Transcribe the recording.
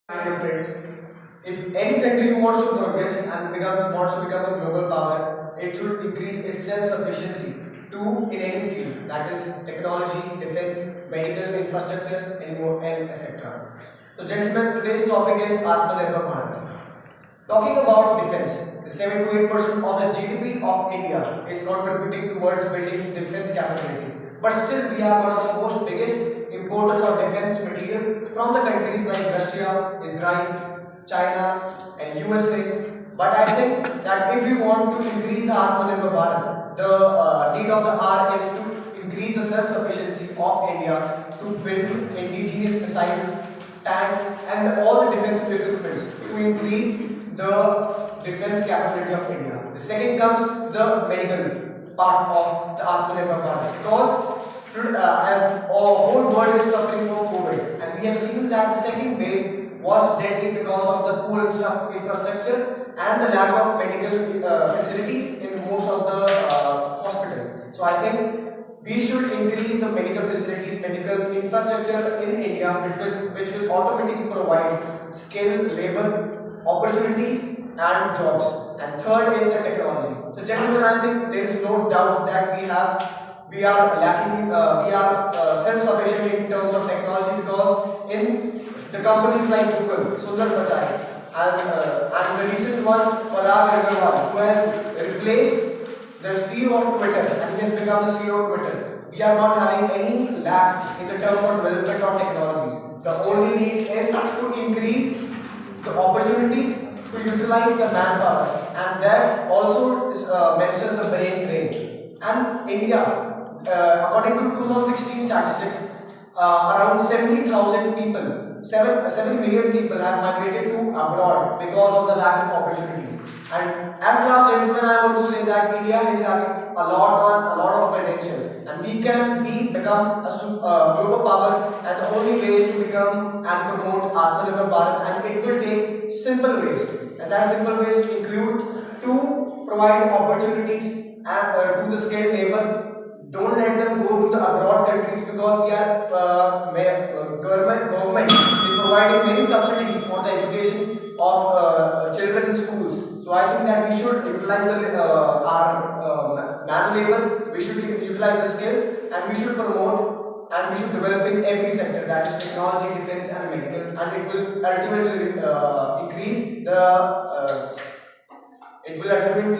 My dear friends, if any country wants to progress and wants to become a global power, it should increase its self-sufficiency to in any field, that is technology, defense, medical infrastructure, and more, and etc. So, gentlemen, today's topic is Aatmanirbhar Bharat. Talking about defense, 7 to 8% of the GDP of India is contributing towards building defense capabilities. But still, we are one of the most biggest importers of defense material from the countries like Russia, Israel, China, and USA. But I think that if we want to increase the Aatmanirbhar Bharat, the need of the hour is to increase the self-sufficiency of India to build indigenous missiles, tanks, and all the defense equipments to increase the defense capability of India. The second comes the medical part of the Aatmanirbhar Bharat, because as our whole world is suffering from COVID, and we have seen that the second wave was deadly because of the poor infrastructure and the lack of medical facilities in most of the hospitals. So I think we should increase the medical facilities, medical infrastructure in India, which will automatically provide skill, labor, opportunities, and jobs. And third is the technology. So, gentlemen, I think there is no doubt that we are lacking, we are self-sufficient in terms of technology, because in the companies like Google, Sundar Pichai, and the recent one, Aatmanirbhar, who has replaced the CEO of Twitter, and he has become the CEO of Twitter. We are not having any lack in the terms of development of technologies. The only need is to increase the opportunities to utilize the manpower, and that also mentions the brain drain. And India, according to 2016 statistics, around 70,000 people, 7 million people have migrated to abroad because of the lack of opportunities. And at last, gentlemen, I want to say that India is having a lot of potential, and we can become a global power. And the only way is to become and promote Aatmanirbhar Bharat, and it will take simple ways. And that simple ways include to provide opportunities to the skilled labor. Don't let them go to the abroad countries, because we are government is providing many subsidies for the education of children in schools. So I think that we should utilize our man labor, we should utilize the skills, and we should promote and we should develop in every sector, that is technology, defense, and medical, and it will ultimately increase the it will ultimately